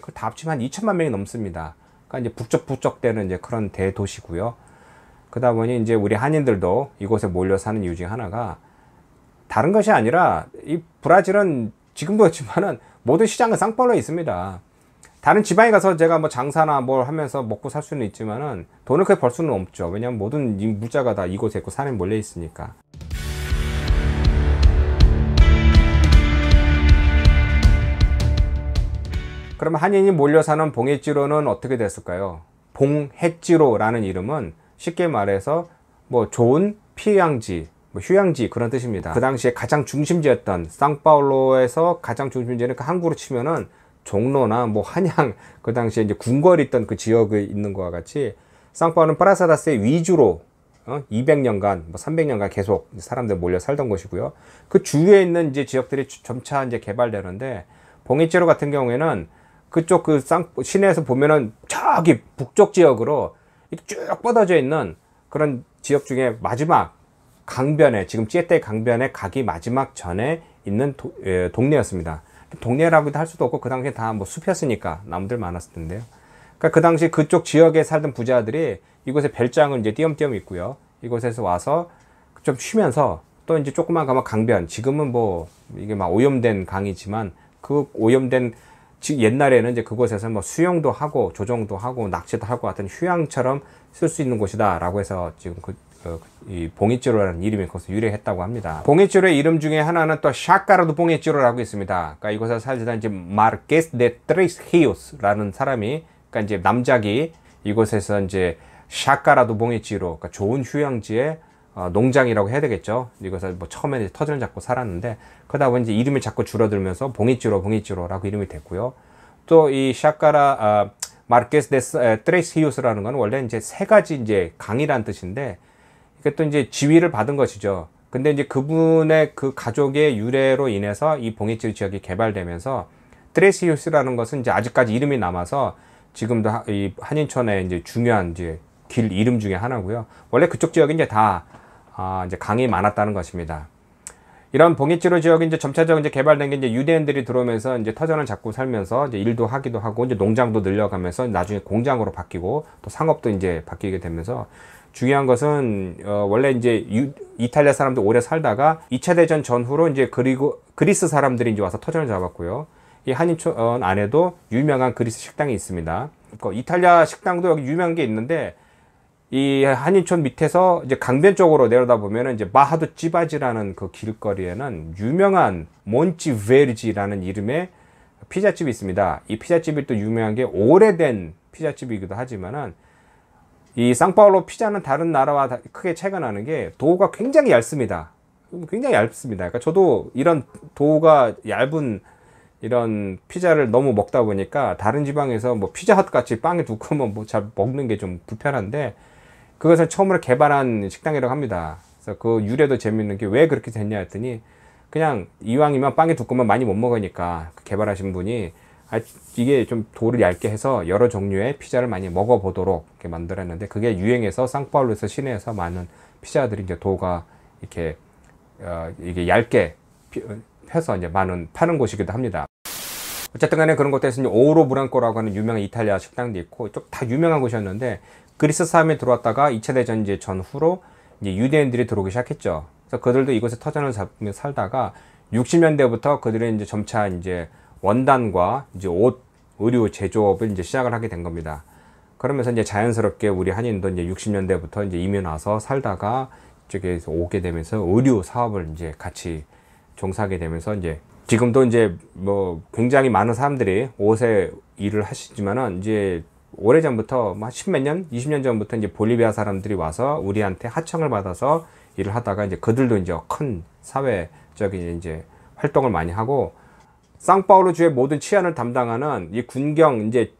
그걸 다 합치면 한 2천만 명이 넘습니다. 그러니까 이제 북적북적대는 이제 그런 대도시고요. 그러다 보니 이제 우리 한인들도 이곳에 몰려 사는 이유 중에 하나가 다른 것이 아니라 이 브라질은 지금도 그렇지만은 모든 시장은 쌍파울로에 있습니다. 다른 지방에 가서 제가 뭐 장사나 뭘 하면서 먹고 살 수는 있지만은 돈을 그렇게 벌 수는 없죠. 왜냐하면 모든 이 물자가 다 이곳에 있고 산에 몰려 있으니까. 그러면 한인이 몰려 사는 봉해지로는 어떻게 됐을까요? 봉해지로라는 이름은 쉽게 말해서 뭐 좋은 휴양지, 뭐 휴양지 그런 뜻입니다. 그 당시에 가장 중심지였던 상파울로에서 가장 중심지는 그 한국으로 치면은 종로나 뭐 한양, 그 당시에 이제 궁궐이 있던 그 지역에 있는 것과 같이 상파울로는 프라사다스의 위주로 200년간, 뭐 300년간 계속 사람들 몰려 살던 곳이고요. 그 주위에 있는 이제 지역들이 점차 이제 개발되는데 봉해지로 같은 경우에는 그쪽 그 시내에서 보면은 저기 북쪽 지역으로 쭉 뻗어져 있는 그런 지역 중에 마지막 강변에, 지금 찌에떼 강변에 가기 마지막 전에 있는 동네였습니다. 동네라고도 할 수도 없고 그 당시에 다 뭐 숲이었으니까 나무들 많았을 텐데요. 그러니까 그 당시 그쪽 지역에 살던 부자들이 이곳에 별장을 이제 띄엄띄엄 있고요. 이곳에서 와서 좀 쉬면서 또 이제 조금만 가면 강변, 지금은 뭐 이게 막 오염된 강이지만 그 오염된 옛날에는 이제 그곳에서 뭐 수영도 하고 조정도 하고 낚시도 하고 하여튼 휴양처럼 쓸 수 있는 곳이다 라고 해서 지금 이 봉해지로라는 이름이 거기서 유래했다고 합니다. 봉해지로의 이름 중에 하나는 또 샤카라도 봉해지로라고 있습니다. 그러니까 이곳에 살던 이제 마르케스 데 트레스 히오스라는 사람이, 그러니까 이제 남작이 이곳에서 이제 샤카라도 봉해지로, 그러니까 좋은 휴양지의 농장이라고 해야 되겠죠. 이것을 뭐 처음에 터전을 잡고 살았는데 그러다 보니 이제 이름이 자꾸 줄어들면서 봉해지로라고 이름이 됐고요. 또 이 샤카라 마르케스 데 트레스 히오스라는 건 원래 이제 세 가지 이제 강이란 뜻인데 이게 또 이제 지위를 받은 것이죠. 근데 이제 그분의 그 가족의 유래로 인해서 이 봉해지로 지역이 개발되면서 트레스 히오스라는 것은 이제 아직까지 이름이 남아서 지금도 이 한인촌의 이제 중요한 이제 길 이름 중에 하나고요. 원래 그쪽 지역이 이제 다 이제 강이 많았다는 것입니다. 이런 봉해지로 지역이 이제 점차적으로 이제 개발된 게 이제 유대인들이 들어오면서 이제 터전을 잡고 살면서 이제 일도 하기도 하고 이제 농장도 늘려가면서 나중에 공장으로 바뀌고 또 상업도 이제 바뀌게 되면서 중요한 것은 원래 이제 이탈리아 사람들 오래 살다가 2차 대전 전후로 이제 그리고 그리스 사람들이 이제 와서 터전을 잡았고요. 이 한인촌 안에도 유명한 그리스 식당이 있습니다. 이탈리아 식당도 여기 유명한 게 있는데 이 한인촌 밑에서 이제 강변 쪽으로 내려다 보면은 이제 마하도 찌바지라는 그 길거리에는 유명한 몬치베르지라는 이름의 피자집이 있습니다. 이 피자집이 또 유명한 게 오래된 피자집이기도 하지만은 이 상파울로 피자는 다른 나라와 크게 차이가 나는 게 도우가 굉장히 얇습니다. 굉장히 얇습니다. 그러니까 저도 이런 도우가 얇은 이런 피자를 너무 먹다 보니까 다른 지방에서 뭐 피자헛 같이 빵이 두꺼우면 뭐 잘 먹는 게 좀 불편한데 그것을 처음으로 개발한 식당이라고 합니다. 그래서 그 유래도 재밌는 게 왜 그렇게 됐냐 했더니 그냥 이왕이면 빵이 두꺼우면 많이 못 먹으니까 개발하신 분이 이게 좀 도를 얇게 해서 여러 종류의 피자를 많이 먹어보도록 이렇게 만들었는데 그게 유행해서 상파울루에서 시내에서 많은 피자들이 이제 도가 이렇게 이게 얇게 펴서 이제 많은 파는 곳이기도 합니다. 어쨌든 간에 그런 것들에서 이제 오로 브랑코라고 하는 유명한 이탈리아 식당도 있고 좀 다 유명한 곳이었는데 그리스 사람이 들어왔다가 2차 대전 이제 전후로 이제 유대인들이 들어오기 시작했죠. 그래서 그들도 이곳에 터전을 잡으며 살다가 60년대부터 그들은 이제 점차 이제 원단과 이제 옷, 의류 제조업을 이제 시작을 하게 된 겁니다. 그러면서 이제 자연스럽게 우리 한인도 이제 60년대부터 이제 이민 와서 살다가 이쪽에서 오게 되면서 의류 사업을 이제 같이 종사하게 되면서 이제 지금도 이제 뭐 굉장히 많은 사람들이 옷에 일을 하시지만은 이제 오래전부터 뭐 10몇 년, 20년 전부터 이제 볼리비아 사람들이 와서 우리한테 하청을 받아서 일을 하다가 이제 그들도 이제 큰 사회적인 이제 활동을 많이 하고 상파울루 주의 모든 치안을 담당하는 이 군경 이제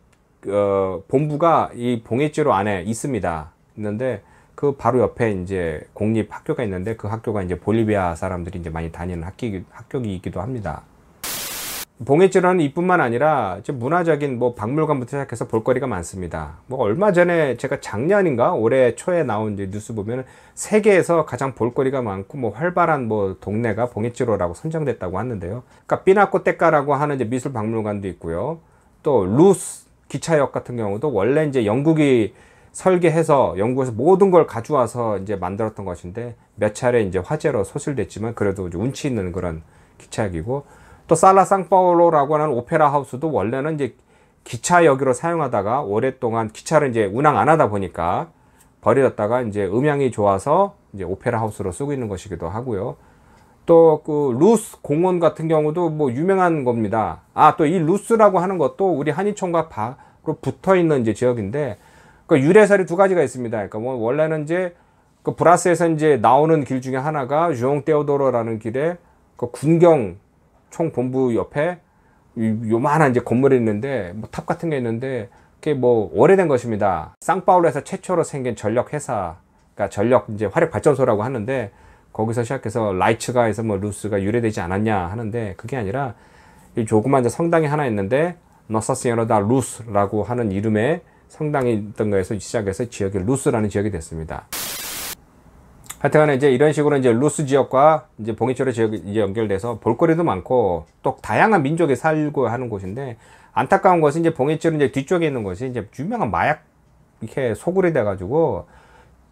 본부가 이 봉해지로 안에 있습니다. 있는데 그 바로 옆에 이제 공립 학교가 있는데 그 학교가 이제 볼리비아 사람들이 이제 많이 다니는 학교이기도 합니다. 봉해지로는 이뿐만 아니라 문화적인 뭐 박물관부터 시작해서 볼거리가 많습니다. 뭐 얼마 전에 제가 작년인가 올해 초에 나온 이제 뉴스 보면 세계에서 가장 볼거리가 많고 뭐 활발한 뭐 동네가 봉해지로라고 선정됐다고 하는데요. 그러니까 피나코테카라고 하는 이제 미술 박물관도 있고요. 또 루스 기차역 같은 경우도 원래 이제 영국이 설계해서 영국에서 모든 걸 가져와서 이제 만들었던 것인데 몇 차례 이제 화재로 소실됐지만 그래도 이제 운치 있는 그런 기차역이고, 또 살라 상파울로라고 하는 오페라 하우스도 원래는 이제 기차역으로 사용하다가 오랫동안 기차를 이제 운항 안 하다 보니까 버려졌다가 이제 음향이 좋아서 이제 오페라 하우스로 쓰고 있는 것이기도 하고요. 또 그 루스 공원 같은 경우도 뭐 유명한 겁니다. 또 이 루스라고 하는 것도 우리 한인촌과 바로 붙어 있는 이제 지역인데, 그 유래설이 두 가지가 있습니다. 그러니까 뭐 원래는 이제 그 브라스에서 이제 나오는 길 중에 하나가 주옹 떼오도로라는 길에 그 군경 총본부 옆에 요만한 이제 건물이 있는데, 뭐 탑 같은 게 있는데, 그게 뭐 오래된 것입니다. 상파울루에서 최초로 생긴 전력 회사, 그러니까 전력 이제 화력 발전소라고 하는데, 거기서 시작해서 라이츠가에서 뭐 루스가 유래되지 않았냐 하는데, 그게 아니라 이 조그만 이제 성당이 하나 있는데 노사시에노다 루스라고 하는 이름의 성당이 있던 거에서 시작해서 지역이 루스라는 지역이 됐습니다. 하여튼간에 이제 이런 식으로 이제 루스 지역과 이제 봉이치로 지역이 이제 연결돼서 볼거리도 많고 또 다양한 민족이 살고 하는 곳인데, 안타까운 것은 이제 봉이치로 이제 뒤쪽에 있는 곳이 이제 유명한 마약 이렇게 소굴이 돼가지고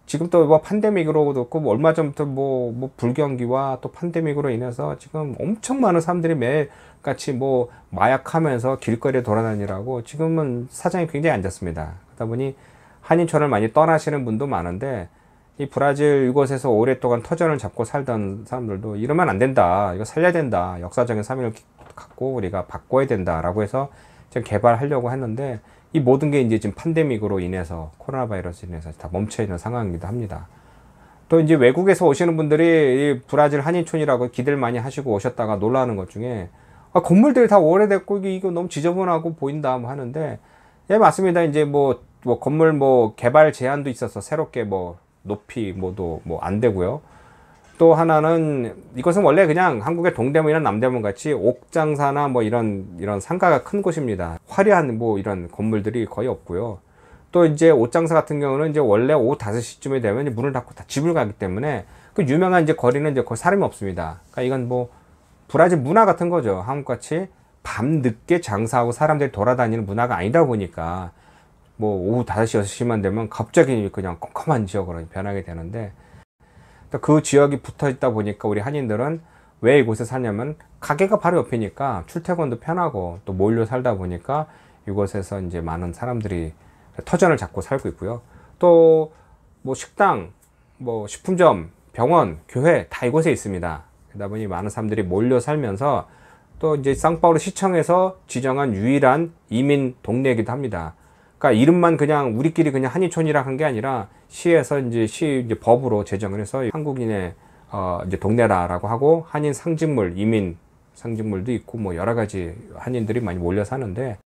지금 또 뭐 팬데믹으로도 그렇고 뭐 얼마 전부터 뭐 불경기와 또 팬데믹으로 인해서 지금 엄청 많은 사람들이 매일같이 뭐 마약하면서 길거리에 돌아다니라고 지금은 사정이 굉장히 안 좋습니다. 그러다 보니 한인촌을 많이 떠나시는 분도 많은데, 이 브라질 이곳에서 오랫동안 터전을 잡고 살던 사람들도 이러면 안 된다, 이거 살려야 된다, 역사적인 사명을 갖고 우리가 바꿔야 된다라고 해서 지금 개발하려고 했는데, 이 모든 게 이제 지금 팬데믹으로 인해서, 코로나 바이러스로 인해서 다 멈춰 있는 상황이기도 합니다. 또 이제 외국에서 오시는 분들이 이 브라질 한인촌이라고 기대를 많이 하시고 오셨다가 놀라는 것 중에, 건물들이 다 오래됐고 이거 너무 지저분하고 보인다 뭐 하는데, 예, 맞습니다. 이제 뭐 건물 뭐 개발 제한도 있어서 새롭게 뭐 높이 뭐도 뭐 안 되고요. 또 하나는 이것은 원래 그냥 한국의 동대문이나 남대문 같이 옥장사나 뭐 이런 상가가 큰 곳입니다. 화려한 뭐 이런 건물들이 거의 없고요. 또 이제 옷장사 같은 경우는 이제 원래 오후 5시쯤에 되면 문을 닫고 다 집을 가기 때문에 그 유명한 이제 거리는 이제 거의 사람이 없습니다. 그러니까 이건 뭐 브라질 문화 같은 거죠. 한국같이 밤 늦게 장사하고 사람들이 돌아다니는 문화가 아니다 보니까 뭐 오후 5시, 6시만 되면 갑자기 그냥 컴컴한 지역으로 변하게 되는데, 그 지역이 붙어 있다 보니까 우리 한인들은 왜 이곳에 사냐면 가게가 바로 옆이니까 출퇴근도 편하고 또 몰려 살다 보니까 이곳에서 이제 많은 사람들이 터전을 잡고 살고 있고요. 또 뭐 식당, 뭐 식품점, 병원, 교회 다 이곳에 있습니다. 그러다 보니 많은 사람들이 몰려 살면서 또 이제 상파울루 시청에서 지정한 유일한 이민 동네이기도 합니다. 그러니까 이름만 그냥 우리끼리 그냥 한인촌이라 한 게 아니라 시에서 이제 법으로 제정을 해서 한국인의 이제 동네라라고 하고, 한인 상징물, 이민 상징물도 있고 뭐 여러 가지 한인들이 많이 몰려 사는데,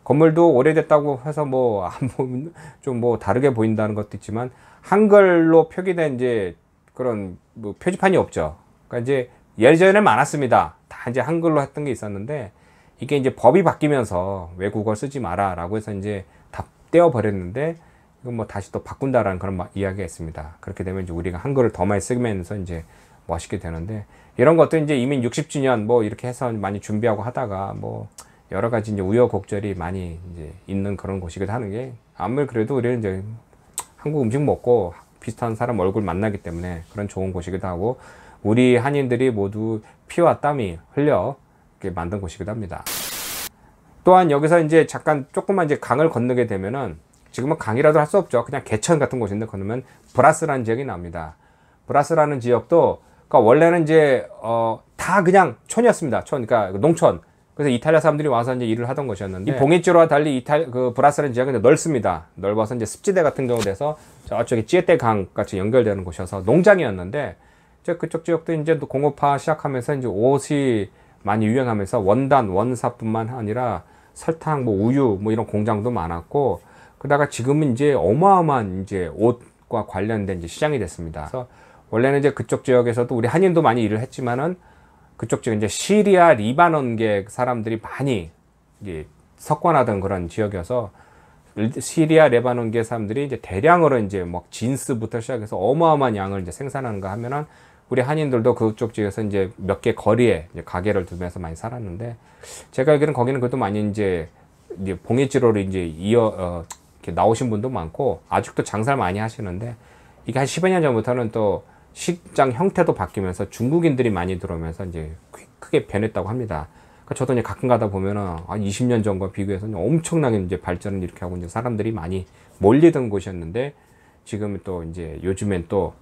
건물도 오래됐다고 해서 뭐 좀 뭐 다르게 보인다는 것도 있지만 한글로 표기된 이제 그런 뭐 표지판이 없죠. 그러니까 이제 예전에 많았습니다. 다 이제 한글로 했던 게 있었는데, 이게 이제 법이 바뀌면서 외국어 쓰지 마라라고 해서 이제 다 떼어버렸는데, 이건 뭐 다시 또 바꾼다라는 그런 이야기가 있습니다. 그렇게 되면 이제 우리가 한글을 더 많이 쓰면서 이제 멋있게 되는데, 이런 것도 이제 이민 60주년 뭐 이렇게 해서 많이 준비하고 하다가 뭐 여러 가지 이제 우여곡절이 많이 이제 있는 그런 곳이기도 하는 게, 아무리 그래도 우리는 이제 한국 음식 먹고 비슷한 사람 얼굴 만나기 때문에 그런 좋은 곳이기도 하고, 우리 한인들이 모두 피와 땀이 흘려 이렇게 만든 곳이기도 합니다. 또한 여기서 이제 잠깐 조금만 이제 강을 건너게 되면은, 지금은 강이라도 할 수 없죠. 그냥 개천 같은 곳인데 건너면 브라스라는 지역이 나옵니다. 브라스라는 지역도 그러니까 원래는 이제 다 그냥 촌이었습니다. 그러니까 농촌. 그래서 이탈리아 사람들이 와서 이제 일을 하던 곳이었는데, 이 봉이치로와 달리 그 브라스라는 지역은 넓습니다. 넓어서 이제 습지대 같은 경우 돼서 저쪽에 찌에떼 강 같이 연결되는 곳이어서 농장이었는데, 그쪽 지역도 이제 공업화 시작하면서 이제 옷이 많이 유행하면서 원사뿐만 아니라 설탕, 뭐 우유, 뭐 이런 공장도 많았고, 그러다가 지금은 이제 어마어마한 이제 옷과 관련된 이제 시장이 됐습니다. 그래서 원래는 이제 그쪽 지역에서도 우리 한인도 많이 일을 했지만은, 그쪽 지역 이제 시리아, 리바논계 사람들이 많이 이제 석관하던 그런 지역이어서, 시리아, 레바논계 사람들이 이제 대량으로 이제 막 진스부터 시작해서 어마어마한 양을 이제 생산하는가 하면은, 우리 한인들도 그쪽 지역에서 이제 몇 개 거리에 이제 가게를 두면서 많이 살았는데, 제가 알기로는 거기는 그래도 많이 이제 이제 봉해지로를 이제 이렇게 나오신 분도 많고 아직도 장사를 많이 하시는데 이게 한 10여 년 전부터는 또 시장 형태도 바뀌면서 중국인들이 많이 들어오면서 이제 크게 변했다고 합니다. 그러니까 저도 이제 가끔 가다 보면은 20년 전과 비교해서 엄청나게 이제 발전을 이렇게 하고 이제 사람들이 많이 몰리던 곳이었는데 지금 또 이제 요즘엔 또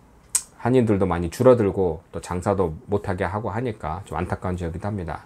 한인들도 많이 줄어들고 또 장사도 못하게 하고 하니까 좀 안타까운 지역이기도 합니다.